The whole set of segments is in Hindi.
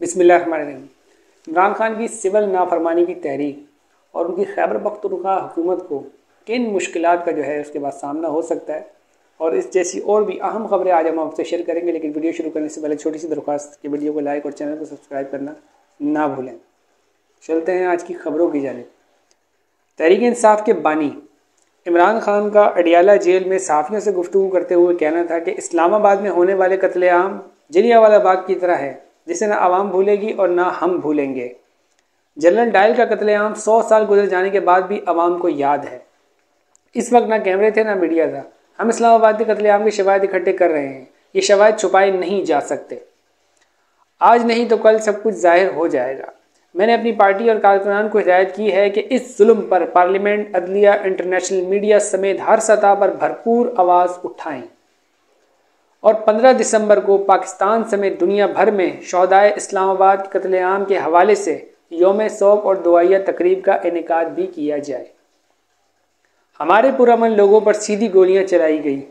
बिस्मिल्लाहिर्रहमानिर्रहीम। इमरान खान की सिविल नाफरमानी की तहरीक और उनकी खैबर पख्तूनख्वा हुकूमत को किन मुश्किलात का उसके बाद सामना हो सकता है, और इस जैसी और भी अहम खबरें आज हम आपसे शेयर करेंगे। लेकिन वीडियो शुरू करने से पहले छोटी सी दरख्वास्त कि वीडियो को लाइक और चैनल को सब्सक्राइब करना ना भूलें। चलते हैं आज की खबरों की जानिब। तहरीक इंसाफ के बानी इमरान खान का अडियाला जेल में सहाफ़ियों से गुफ्तगू करते हुए कहना था कि इस्लामाबाद में होने वाले कत्लेआम जलियांवाला बाग की तरह है, जिसे न आवाम भूलेगी और ना हम भूलेंगे। जनरल डायल का कत्लेआम 100 साल गुजर जाने के बाद भी आवाम को याद है। इस वक्त ना कैमरे थे ना मीडिया था। हम इस्लामाबाद के कत्लेआम के शवाहिद इकट्ठे कर रहे हैं। ये शवाहिद छुपाए नहीं जा सकते। आज नहीं तो कल सब कुछ जाहिर हो जाएगा। मैंने अपनी पार्टी और कारकुनान को हिदायत की है कि इस जुल्म पर पार्लियामेंट, अदलिया, इंटरनेशनल मीडिया समेत हर सतह पर भरपूर आवाज़ उठाएं और 15 दिसंबर को पाकिस्तान समेत दुनिया भर में शोहदाए इस्लामाबाद के कत्लेआम के हवाले से यौम शोक और दुआया तकरीब का इनेकाद भी किया जाए। हमारे पुरअमन लोगों पर सीधी गोलियां चलाई गई।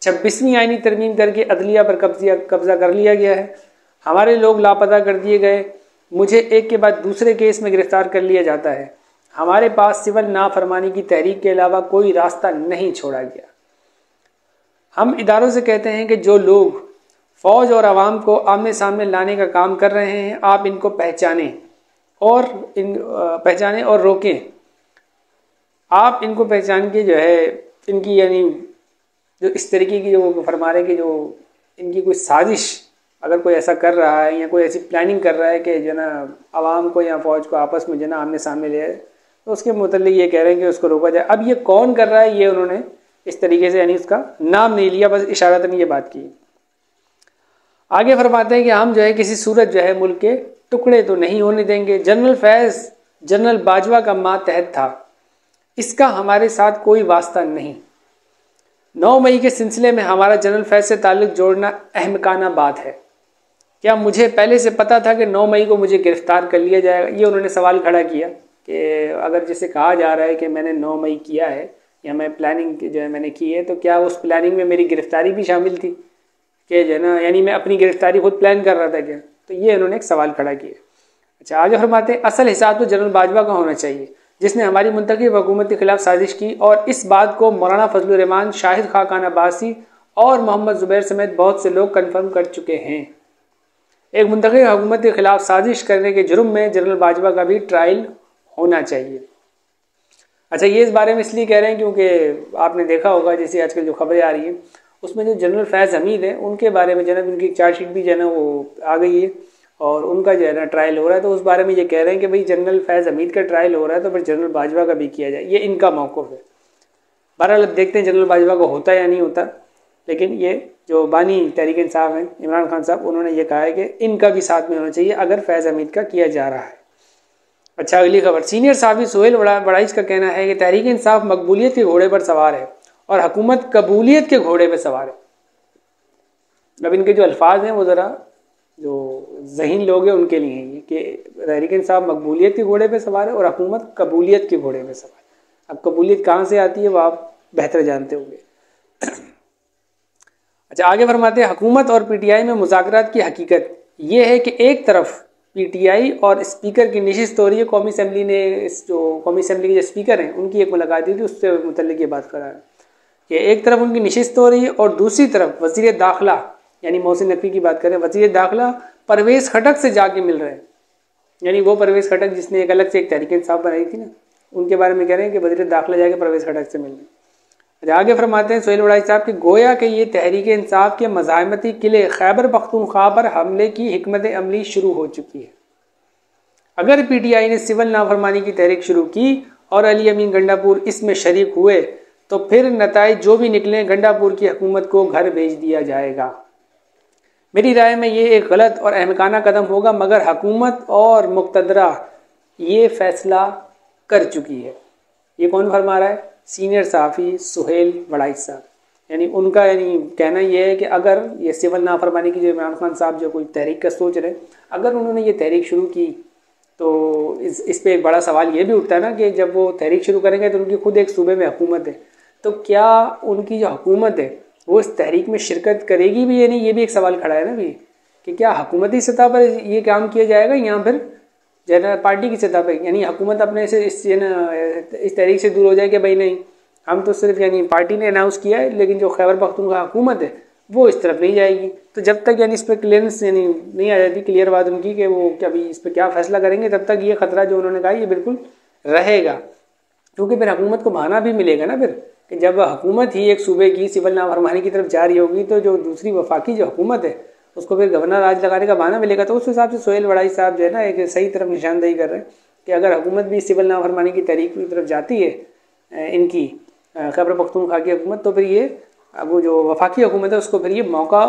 26वीं आईनी तरमीम करके अदलिया पर कब्जा कर लिया गया है। हमारे लोग लापता कर दिए गए। मुझे एक के बाद दूसरे केस में गिरफ्तार कर लिया जाता है। हमारे पास सिविल नाफरमानी की तहरीक के अलावा कोई रास्ता नहीं छोड़ा गया। हम इदारों से कहते हैं कि जो लोग फौज और आवाम को आमने सामने लाने का काम कर रहे हैं, आप इनको पहचानें और रोकें। आप इनको पहचान के इनकी जो इस तरीके की जो फरमा रहे कि जो इनकी कोई साजिश अगर कोई ऐसा कर रहा है या कोई ऐसी प्लानिंग कर रहा है कि आवाम को या फौज को आपस में आमने सामने ले आए, तो उसके मुतल्लिक ये कह रहे हैं कि उसको रोका जाए। अब ये कौन कर रहा है, ये उन्होंने इस तरीके से उसका नाम नहीं लिया, बस इशारतन ये बात की। आगे फरमाते हैं कि हम किसी सूरत मुल्क के टुकड़े तो नहीं होने देंगे। जनरल फैज जनरल बाजवा का मातहत था, इसका हमारे साथ कोई वास्ता नहीं। 9 मई के सिलसिले में हमारा जनरल फैज से ताल्लुक जोड़ना अहमकाना बात है। क्या मुझे पहले से पता था कि 9 मई को मुझे गिरफ्तार कर लिया जाएगा? ये उन्होंने सवाल खड़ा किया कि अगर जैसे कहा जा रहा है कि मैंने 9 मई किया है या मैं प्लानिंग मैंने की है, तो क्या उस प्लानिंग में मेरी गिरफ्तारी भी शामिल थी कि यानी मैं अपनी गिरफ्तारी खुद प्लान कर रहा था क्या? तो ये उन्होंने एक सवाल खड़ा किया। अच्छा, आगे फरमाते हैं असल हिसाब तो जनरल बाजवा का होना चाहिए, जिसने हमारी मुंतखब हुकूमत के खिलाफ साजिश की, और इस बात को मौलाना फजलुर रहमान, शाहिद खाकान अब्बासी और मोहम्मद जुबैर समेत बहुत से लोग कन्फर्म कर चुके हैं। एक मुंतखब हुकूमत के खिलाफ साजिश करने के जुर्म में जनरल बाजवा का भी ट्रायल होना चाहिए। अच्छा, ये इस बारे में इसलिए कह रहे हैं क्योंकि आपने देखा होगा जैसे आजकल जो खबरें आ रही हैं उसमें जो जनरल फैज़ हमीद है उनके बारे में उनकी चार्जशीट भी वो आ गई है और उनका ट्रायल हो रहा है। तो उस बारे में ये कह रहे हैं कि भाई जनरल फैज़ हमीद का ट्रायल हो रहा है तो फिर जनरल बाजवा का भी किया जाए। ये इनका मौक़िफ़ है। बहरहाल अब देखते हैं जनरल बाजवा को होता या नहीं होता, लेकिन ये जो बानी तहरीक इंसाफ हैं इमरान खान साहब, उन्होंने ये कहा है कि इनका भी साथ में होना चाहिए अगर फैज़ हमीद का किया जा रहा है। अच्छा, अगली खबर। सीनियर साहबी सुहेल वड़ाइच का कहना है कि तहरीक इंसाफ मकबूलियत के घोड़े पर सवार है और हुकूमत कबूलियत के घोड़े पर सवार है। अब इनके जो अल्फाज हैं वो ज़रा जो ज़हीन लोग हैं उनके लिए हैं कि तहरीक इंसाफ मकबूलियत के घोड़े पर सवार है और हुकूमत कबूलियत के घोड़े पर सवार है। अब कबूलियत कहाँ से आती है वो आप बेहतर जानते होंगे। अच्छा, आगे फरमाते हैं हुकूमत और पीटीआई में मुज़ाकरात की हकीकत ये है कि एक तरफ पीटीआई और स्पीकर की नशिस्त हो रही है। कौमी असम्बली ने कौमी असम्बली के जो स्पीकर हैं उनकी एक मुलाकात हुई थी, उससे मुतल्लिक ये बात करा है कि एक तरफ उनकी नशिस्त हो रही है और दूसरी तरफ वज़ीर दाखिला यानी मोहसिन नकवी की बात करें, वज़ीर दाखिला परवेज़ खटक से जाके मिल रहे हैं। यानी वो परवेज़ खटक जिसने एक अलग से एक तहरीक इंसाफ बनाई थी ना, उनके बारे में कह रहे हैं कि वज़ीर दाखिला जाके परवेज़ खटक से मिल रहे हैं। आगे फरमाते हैं सुहेल वड़ाइच साहब कि गोया कि ये तहरीक इंसाफ के मज़ाहमती किले खैबर पख्तूनख्वा पर हमले की हिकमत अमली शुरू हो चुकी है। अगर पीटीआई ने सिविल नाफरमानी की तहरीक शुरू की और अली अमीन गंडापुर इसमें शरीक हुए तो फिर नताइज जो भी निकले गंडापुर की हुकूमत को घर भेज दिया जाएगा। मेरी राय में ये एक गलत और अहमकाना कदम होगा, मगर हुकूमत और मुक़तदरा ये फैसला कर चुकी है। ये कौन फरमा रहा है? सीनियर सहाफ़ी सुहेल वड़ाइच साहब। यानी उनका कहना यह है कि अगर ये सिविल नाफरमानी की जो इमरान खान साहब जो कोई तहरीक का सोच रहे, अगर उन्होंने ये तहरीक शुरू की तो इस पे एक बड़ा सवाल ये भी उठता है ना कि जब वो तहरीक शुरू करेंगे तो उनकी खुद एक सूबे में हुकूमत है, तो क्या उनकी जो हुकूमत है वो इस तहरीक में शिरकत करेगी भी या नहीं, ये भी एक सवाल खड़ा है ना भी कि क्या हुकूमती सतह पर ये काम किया जाएगा या फिर जो है ना पार्टी की सतह पर, यानी हुकूमत अपने से इस तरीके से दूर हो जाए कि भाई नहीं, हम तो सिर्फ यानी पार्टी ने अनाउंस किया है लेकिन जो खैबर पख्तूनख्वा हुकूमत है वो इस तरफ नहीं जाएगी। तो जब तक यानी इस पर क्लियरेंस यानी नहीं आ जाती, क्लियर बात उनकी कि वो क्या भी इस पर क्या फैसला करेंगे, तब तक ये खतरा जो उन्होंने कहा ये बिल्कुल रहेगा। क्योंकि फिर हुकूमत को बहाना भी मिलेगा ना फिर, कि जब हुकूमत ही एक सूबे की सिविल नाफरमानी की तरफ जा रही होगी तो जो दूसरी वफाकी जो हुकूमत है उसको फिर गवर्नर राज लगाने का बहाना मिलेगा। तो उस हिसाब से सोहेल वड़ाई साहब जो है ना एक सही तरफ निशानदेही कर रहे हैं कि अगर हुकूमत भी सिविल नाफरमानी की तरीक़ की तरफ जाती है इनकी खैबर पख्तूनख्वा की हुकूमत, तो फिर ये वो जो वफाकी हुकूमत है उसको फिर ये मौका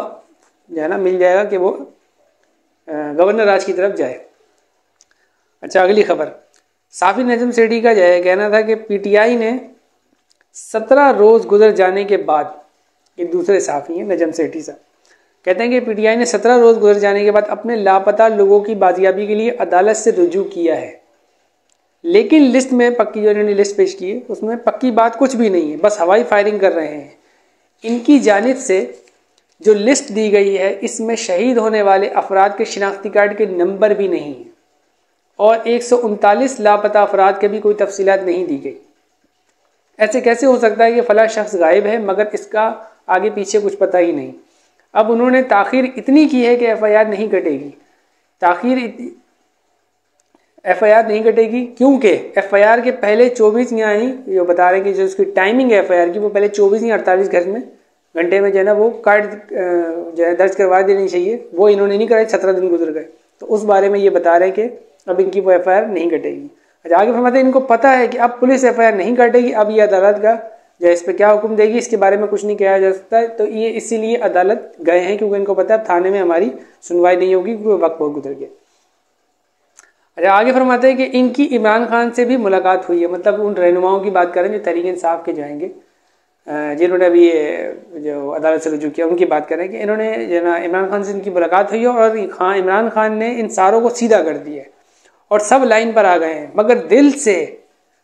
जो है ना मिल जाएगा कि वो गवर्नर राज की तरफ जाए। अच्छा, अगली खबर, साफ़ी नजम सेठी का जो है कहना था कि पीटीआई ने 17 रोज़ गुजर जाने के बाद, ये दूसरे साफ़ी हैं नजम सेठी साहब, कहते हैं कि पीटीआई ने 17 रोज़ गुजर जाने के बाद अपने लापता लोगों की बाजियाबी के लिए अदालत से रुजू किया है, लेकिन लिस्ट में पक्की जो इन्होंने लिस्ट पेश की है उसमें पक्की बात कुछ भी नहीं है, बस हवाई फायरिंग कर रहे हैं। इनकी जानिब से जो लिस्ट दी गई है इसमें शहीद होने वाले अफराद के शिनाख्ती कार्ड के नंबर भी नहीं है और 139 लापता अफराद के भी कोई तफसीलात नहीं दी गई। ऐसे कैसे हो सकता है कि फ़लाँ शख्स गायब है मगर इसका आगे पीछे कुछ पता ही नहीं। अब उन्होंने ताख़ीर इतनी की है कि एफआईआर नहीं कटेगी। एफआईआर नहीं कटेगी क्योंकि एफआईआर के पहले 24 यानी जो बता रहे हैं कि जो उसकी टाइमिंग है एफआईआर की वो पहले 24 या 48 घंटे में जो है ना वो कार्ड जो है दर्ज करवा देनी चाहिए, वो इन्होंने नहीं कराई, 17 दिन गुजर गए। तो उस बारे में ये बता रहे हैं कि अब इनकी वो एफआईआर नहीं कटेगी। अच्छा, आगे फरमाते हैं इनको पता है कि अब पुलिस एफआईआर नहीं कटेगी, अब ये अदालत का जो इस पर क्या हुक्म देगी इसके बारे में कुछ नहीं कहा जा सकता है। तो ये इसीलिए अदालत गए हैं क्योंकि इनको पता है थाने में हमारी सुनवाई नहीं होगी क्योंकि वक्त बहुत गुजर गया। अच्छा, आगे फरमाते हैं कि इनकी इमरान खान से भी मुलाकात हुई है, मतलब उन रहनुमाओं की बात करें जो तहरीक इंसाफ के जाएंगे जिन्होंने अभी जो अदालत से रुजू किया, उनकी बात करें कि इन्होंने जो ना इमरान खान से इनकी मुलाकात हुई है और इमरान खान ने इन सारों को सीधा कर दिया है और सब लाइन पर आ गए हैं मगर दिल से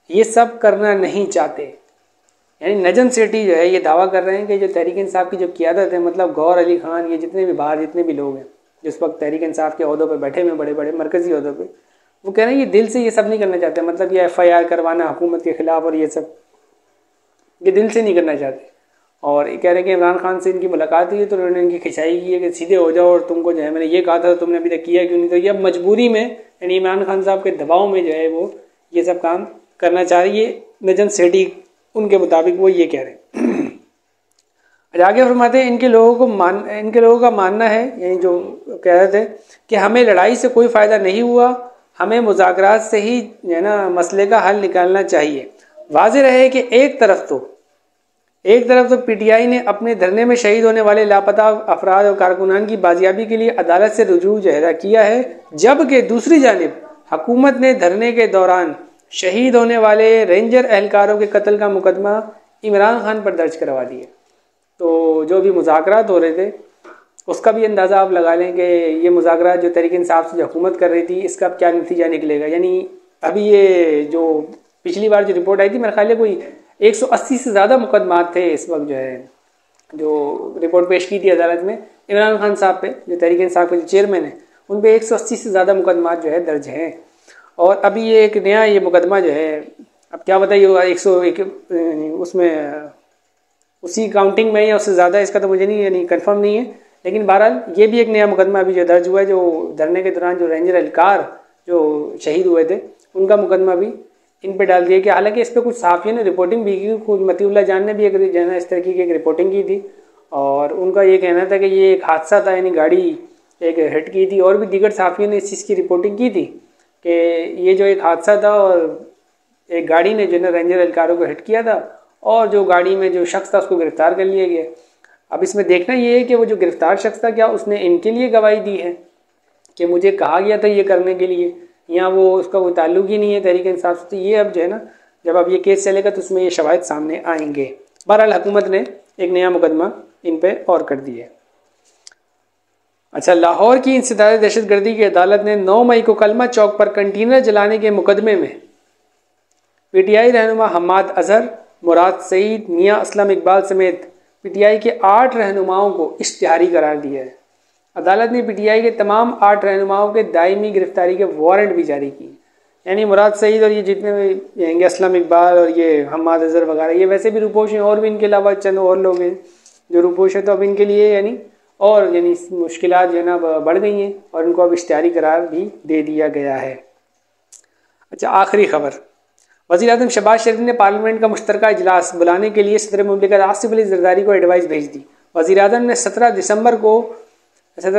ये सब करना नहीं चाहते। यानी नजम सेठी जो है ये दावा कर रहे हैं कि जो तहरीक इंसाफ की जो क़ियादत है, मतलब गौर अली खान, ये जितने भी बाहर जितने भी लोग हैं जिस वक्त तहरीक इंसाफ के ओहदों पर बैठे हुए बड़े बड़े मरकज़ी ओहदों पर, वो कह रहे हैं ये दिल से ये सब नहीं करना चाहते, मतलब ये एफआईआर करवाना हुकूमत के ख़िलाफ़ और ये सब ये दिल से नहीं करना चाहते। और ये कह रहे हैं कि इमरान खान से इनकी मुलाकात हुई है तो उन्होंने इनकी खिंचाई की है कि सीधे हो जाओ और तुमको जो है मैंने ये कहा था तो तुमने अभी तक किया क्यों नहीं। तो ये अब मजबूरी में यानी इमरान खान साहब के दबाव में जो है वो ये सब काम करना चाह रही है नजम सेठी, उनके मुताबिक वो ये कह रहे हैं। अच्छा, आगे फरमाते हैं इनके लोगों का मानना है, यानी जो कह रहे थे कि हमें लड़ाई से कोई फ़ायदा नहीं हुआ, हमें मुज़ाकरात से ही जो है ना मसले का हल निकालना चाहिए। वाज़ेह रहे कि एक तरफ तो पीटीआई ने अपने धरने में शहीद होने वाले लापता अफराद और कारकुनान की बाजियाबी के लिए अदालत से रुजू जहरा किया है, जबकि दूसरी जानिब हुकूमत ने धरने के दौरान शहीद होने वाले रेंजर एहलकारों के कत्ल का मुकदमा इमरान खान पर दर्ज करवा दिया। तो जो भी मुज़ाकरात हो रहे थे उसका भी अंदाज़ा आप लगा लें कि ये मुज़ाकरात जो तहरीक इंसाफ से जो हुकूमत कर रही थी इसका क्या नतीजा निकलेगा। यानी अभी ये जो पिछली बार जो रिपोर्ट आई थी मेरे ख्याल है कोई 180 से ज़्यादा मुकदमात थे इस वक्त जो है जो रिपोर्ट पेश की थी अदालत में इमरान खान साहब पे, जो तहरीक इंसाफ के जो चेयरमैन हैं उन पे 180 से ज़्यादा मुकदमात जो है दर्ज हैं। और अभी ये एक नया ये मुकदमा जो है अब क्या बताइए 101 उसमें उसी काउंटिंग में या उससे ज़्यादा, इसका तो मुझे नहीं यानी कन्फर्म नहीं है, लेकिन बहरहाल ये भी एक नया मुकदमा अभी जो दर्ज हुआ है, जो धरने के दौरान जो रेंजर एहलकार जो शहीद हुए थे उनका मुकदमा भी इन पे डाल दिया कि हालांकि इस पर कुछ सहाफ़ियों ने रिपोर्टिंग भी की, खुद मतीउल्लाह जान ने भी एक जो है इस तरह की एक रिपोर्टिंग की थी और उनका ये कहना था कि ये एक हादसा था, यानी गाड़ी एक हिट की थी और भी दीगर सहाफ़ियों ने इस चीज़ की रिपोर्टिंग की थी कि ये जो एक हादसा था और एक गाड़ी ने जो है रेंजर एहलकारों को हिट किया था और जो गाड़ी में जो शख्स था उसको गिरफ़्तार कर लिया गया। अब इसमें देखना ये है कि वो जो गिरफ़्तार शख्स था क्या उसने इनके लिए गवाही दी है कि मुझे कहा गया था ये करने के लिए, या वो उसका कोई ताल्लुक ही नहीं है तहरीक इंसाफ से। तो ये अब जो है ना जब अब ये केस चलेगा तो उसमें ये शवाहिद सामने आएंगे। बहरहाल हुकूमत ने एक नया मुकदमा इन पे और कर दिया। अच्छा, लाहौर की इंसदाद दहशतगर्दी की अदालत ने 9 मई को कलमा चौक पर कंटेनर जलाने के मुकदमे में पीटीआई रहनुमा हम्माद अजहर, मुराद सईद, मियाँ असलम इकबाल समेत पीटीआई के 8 रहनुमाओं को इश्तिहारी करार दिया है। अदालत ने पीटीआई के तमाम 8 रहनुमाओं के दायमी गिरफ्तारी के वारंट भी जारी किए। यानी मुराद सईद और ये जितने भी हैं असलम इकबाल और ये हम्माद अजहर वगैरह, ये वैसे भी रुपोश हैं, और भी इनके अलावा चंद और लोग हैं जो रुपोश है। तो अब इनके लिए यानी मुश्किलात जो है ना बढ़ गई हैं और इनको अब इश्तिहारी करार भी दे दिया गया है। अच्छा, आखिरी खबर, वज़ीर-ए-आज़म शहबाज शरीफ ने पार्लियामेंट का मुश्तरका इजलास बुलाने के लिए सदर मुमलिकत आसिफ अली ज़रदारी को एडवाइस भेज दी। वज़ीर-ए-आज़म ने 17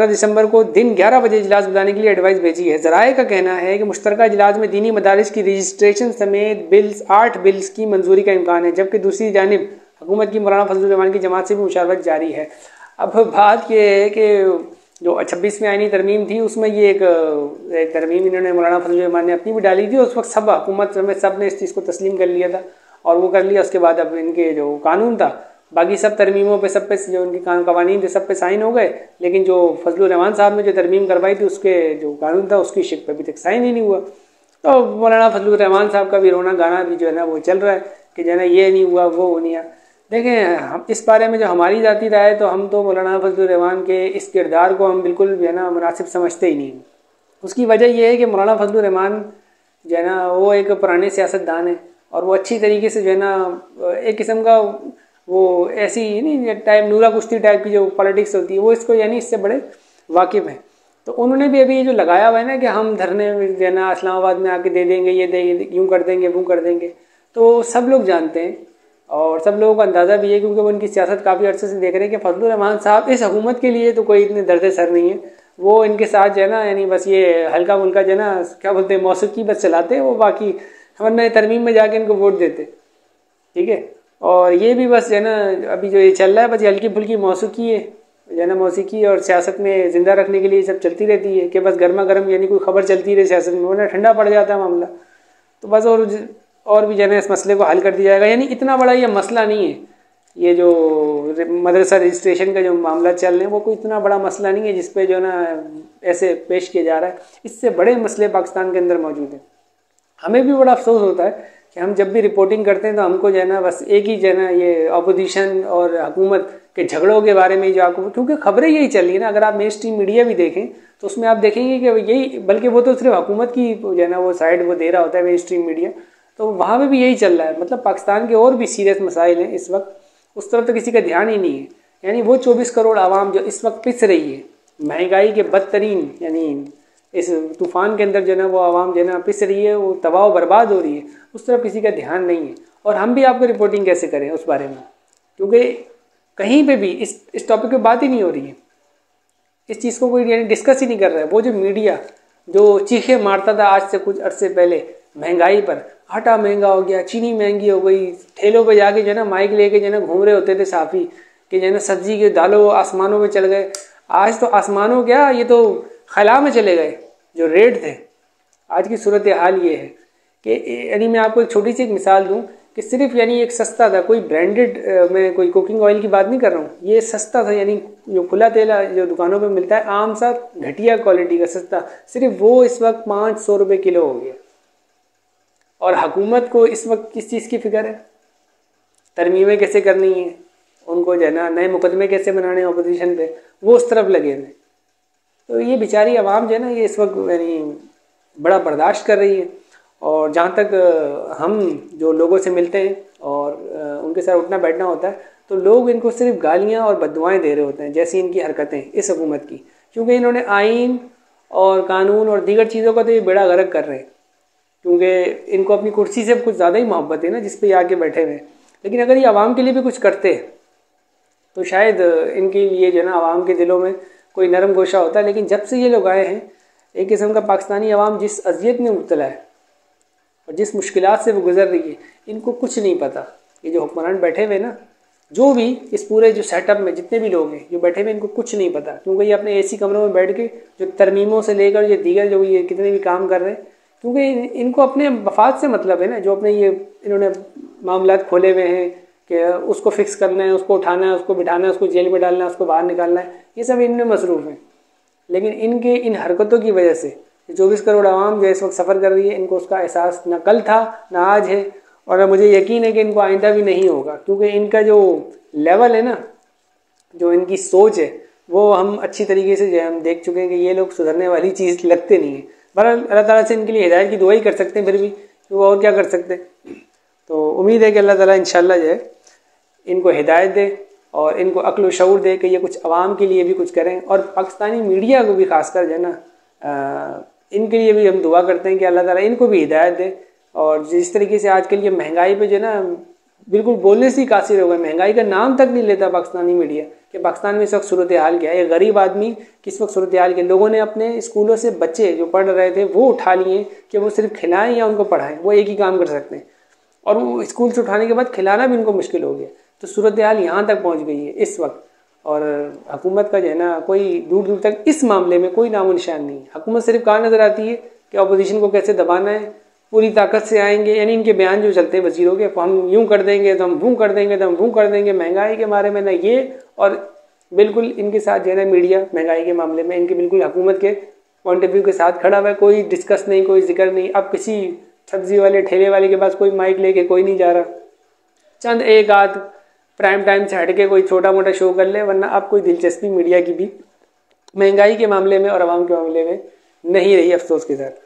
दिसंबर को दिन 11 बजे इजलास बुलाने के लिए एडवाइस भेजी है। ज़राए का कहना है कि मुश्तरका इजलास में दीनी मदारिस की रजिस्ट्रेशन समेत 8 बिल्स की मंजूरी का इम्कान है, जबकि दूसरी जानिब हुकूमत की मौलाना फजलुर रहमान की जमात से भी मुशावरत जारी है। अब बात यह है कि जो 26वीं आईनी तरमीम थी उसमें ये एक तरमीम इन्होंने मौलाना फजलुर रहमान ने अपनी भी डाली थी। उस वक्त सब हुकूमत में सब ने इस चीज़ को तस्लीम कर लिया था और वो कर लिया। उसके बाद अब इनके जो कानून था, बाकी सब तरमीमों पे सब पे जो उनके कवानीन थे सब पे साइन हो गए, लेकिन जो फजलुर रहमान साहब ने जो तरमीम करवाई थी उसके जो कानून था उसकी शिक पे अभी तक साइन ही नहीं हुआ। तो मौलाना फजलुर रहमान साहब का भी रोना गाना भी जो है ना वो चल रहा है कि जो है ना ये नहीं हुआ वो नहीं हुआ। देखें, हम इस बारे में जो हमारी जाती राय है तो हम तो मौलाना फजलुर रहमान के इस किरदार को हम बिल्कुल जो है ना मुनासिब समझते ही नहीं। उसकी वजह यह है कि मौलाना फजलुर रहमान जो है ना वो एक पुराने सियासतदान है और वो अच्छी तरीके से जो है ना एक किस्म का वो ऐसी नहीं टाइप नूरा कुश्ती टाइप की जो पॉलिटिक्स होती है वो इसको यानी इससे बड़े वाकिफ़ हैं। तो उन्होंने भी अभी जो लगाया हुआ है ना कि हम धरने में जो है ना इस्लामाबाद में आके दे देंगे, ये देंगे, यूँ कर देंगे, वो कर देंगे, तो सब लोग जानते हैं और सब लोगों को अंदाज़ा भी है क्योंकि वो उनकी सियासत काफ़ी अर्से से देख रहे हैं कि फजलुर रहमान साहब इस हुकूमत के लिए तो कोई इतने दर्द सर नहीं है। वो इनके साथ जो है ना यानी बस ये हल्का फुल्का जो है ना क्या बोलते हैं मौसीकी बस चलाते हैं वो, बाकी वरना तरमीम में जाके इनको वोट देते, ठीक है। और ये भी बस जो है ना अभी जो ये चल रहा है बस हल्की फुल्की मौसीकी है जो है ना, मौसीकी और सियासत में ज़िंदा रखने के लिए सब चलती रहती है कि बस गर्मा गर्म यानी कोई खबर चलती रहे सियासत में, वरना ठंडा पड़ जाता है मामला। तो बस और भी जो है इस मसले को हल कर दिया जाएगा। यानी इतना बड़ा ये मसला नहीं है, ये जो मदरसा रजिस्ट्रेशन का जो मामला चल रहे हैं वो कोई इतना बड़ा मसला नहीं है जिस पे जो है ना ऐसे पेश किया जा रहा है। इससे बड़े मसले पाकिस्तान के अंदर मौजूद हैं। हमें भी बड़ा अफसोस होता है कि हम जब भी रिपोर्टिंग करते हैं तो हमको जो है ना बस एक ही जो है ना ये अपोजिशन और हुकूमत के झगड़ों के बारे में जो आपको, क्योंकि खबरें यही चल रही है ना। अगर आप मेन स्ट्रीम मीडिया भी देखें तो उसमें आप देखेंगे कि यही, बल्कि वो तो सिर्फ हुकूमत की जो है ना वो साइड वो दे रहा होता है मेन स्ट्रीम मीडिया, तो वहाँ पे भी यही चल रहा है। मतलब पाकिस्तान के और भी सीरियस मसाइल हैं इस वक्त, उस तरफ तो किसी का ध्यान ही नहीं है। यानी वो 24 करोड़ आवाम जो इस वक्त पिस रही है महंगाई के बदतरीन यानी इस तूफ़ान के अंदर जो है ना वो आवाम जो है ना पिस रही है, वो तबाह बर्बाद हो रही है, उस तरफ किसी का ध्यान नहीं है। और हम भी आपको रिपोर्टिंग कैसे करें उस बारे में, क्योंकि कहीं पे भी इस टॉपिक पे बात ही नहीं हो रही है, इस चीज़ को कोई यानी डिस्कस ही नहीं कर रहा है। वो जो मीडिया जो चीखे मारता था आज से कुछ अरसे पहले महंगाई पर, आटा महंगा हो गया, चीनी महंगी हो गई, ठेलों पे जाके जो है ना माइक लेके जो है ना घूम रहे होते थे साफ़ी कि जो है ना सब्जी के दालों आसमानों में चल गए। आज तो आसमानों क्या, ये तो खला में चले गए जो रेट थे। आज की सूरत हाल ये है कि यानी मैं आपको एक छोटी सी एक मिसाल दूं कि सिर्फ यानी एक सस्ता था, कोई ब्रांडेड मैं कोई कुकिंग ऑयल की बात नहीं कर रहा हूँ, ये सस्ता था यानी जो खुला तेल जो दुकानों पे मिलता है आम सा घटिया क्वालिटी का सस्ता, सिर्फ वो इस वक्त 500 रुपये किलो हो गया। और हुकूमत को इस वक्त किस चीज़ की फिक्र है, तरमीमें कैसे करनी है, उनको जो है ना नए मुकदमे कैसे बनाने हैं अपोजिशन पे, वो उस तरफ लगे हुए। तो ये बेचारी आवाम जो है ना ये इस वक्त यानी बड़ा बर्दाश्त कर रही है। और जहाँ तक हम जो लोगों से मिलते हैं और उनके साथ उठना बैठना होता है तो लोग इनको सिर्फ गालियाँ और बददुआएं दे रहे होते हैं, जैसी इनकी हरकतें इस हुकूमत की, क्योंकि इन्होंने आइन और कानून और दीगर चीज़ों का तो ये बेड़ा गर्क कर रहे हैं, क्योंकि इनको अपनी कुर्सी से कुछ ज़्यादा ही मोहब्बत है ना जिस पे ये आके बैठे हुए। लेकिन अगर ये आवाम के लिए भी कुछ करते तो शायद इनके लिए जो है ना आवाम के दिलों में कोई नरम गोशा होता है। लेकिन जब से ये लोग आए हैं एक किस्म का पाकिस्तानी आवाम जिस अजियत में मुब्तला है और जिस मुश्किलात से वो गुजर रही है, इनको कुछ नहीं पता। ये जो हुक्मरान बैठे हुए ना, जो भी इस पूरे जो सेटअप में जितने भी लोग हैं जो बैठे हुए, इनको कुछ नहीं पता, क्योंकि ये अपने एसी कमरों में बैठ के जो तरमीमों से लेकर जो दीगर जो ये कितने भी काम कर रहे हैं, क्योंकि इनको अपने मफाद से मतलब है ना। जो अपने ये इन्होंने मामलात खोले हुए हैं कि उसको फिक्स करना है, उसको उठाना है, उसको बिठाना है, उसको जेल में डालना है, उसको बाहर निकालना है, ये सब इनमें मसरूफ़ हैं। लेकिन इनके इन हरकतों की वजह से 24 करोड़ आवाम जो इस वक्त सफ़र कर रही है, इनको उसका एहसास ना कल था ना आज है, और मुझे यकीन है कि इनको आइंदा भी नहीं होगा, क्योंकि इनका जो लेवल है ना, जो इनकी सोच है, वो हम अच्छी तरीके से जो है हम देख चुके हैं कि ये लोग सुधरने वाली चीज़ लगते नहीं है। बहरहाल अल्लाह ताला से इनके लिए हिदायत की दुआ ही कर सकते हैं, फिर भी वो और क्या कर सकते हैं। तो उम्मीद है कि अल्लाह ताला इंशाल्लाह जो है इनको हिदायत दे और इनको अक्ल व शऊर दे कि ये कुछ आवाम के लिए भी कुछ करें। और पाकिस्तानी मीडिया को भी खासकर जो है ना इनके लिए भी हम दुआ करते हैं कि अल्लाह ताला इनको भी हिदायत दे। और जिस तरीके से आजकल ये महंगाई पे जो है ना बिल्कुल बोलने से ही कासिर हो गए, महंगाई का नाम तक नहीं लेता पाकिस्तानी मीडिया कि पाकिस्तान में इस वक्त सूरत हाल क्या है, एक गरीब आदमी किस वक्त सूरत हाल के। लोगों ने अपने स्कूलों से बच्चे जो पढ़ रहे थे वो उठा लिए कि वो सिर्फ खिलाएं या उनको पढ़ाएं, वो एक ही काम कर सकते हैं, और वो स्कूल से उठाने के बाद खिलाना भी उनको मुश्किल हो गया। तो सूरत हाल यहाँ तक पहुँच गई है इस वक्त। और हुकूमत का जो है ना कोई दूर दूर तक इस मामले में कोई नामो निशान नहीं। हुकूमत सिर्फ कहाँ नज़र आती है कि अपोजिशन को कैसे दबाना है, पूरी ताकत से आएंगे। यानी इनके बयान जो चलते हैं वजीरों के, हम यूं कर देंगे तो हम वूँ कर देंगे तो हम वूँ कर देंगे, महंगाई के बारे में ना ये। और बिल्कुल इनके साथ जो है ना मीडिया महंगाई के मामले में इनके बिल्कुल हुकूमत के पॉइंट ऑफ व्यू के साथ खड़ा हुआ है, कोई डिस्कस नहीं, कोई जिक्र नहीं। अब किसी सब्जी वाले ठेले वाले के पास कोई माइक लेके कोई नहीं जा रहा, चंद एक आध प्राइम टाइम से हटके कोई छोटा मोटा शो कर ले, वरना अब कोई दिलचस्पी मीडिया की भी महंगाई के मामले में और आवाम के मामले में नहीं रही, अफसोस के साथ।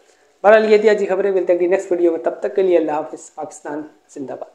बहरहाल ये थी आज की खबरें। मिलते हैं नेक्स्ट वीडियो में, तब तक के लिए अल्लाह हाफिज़। पाकिस्तान जिंदाबाद।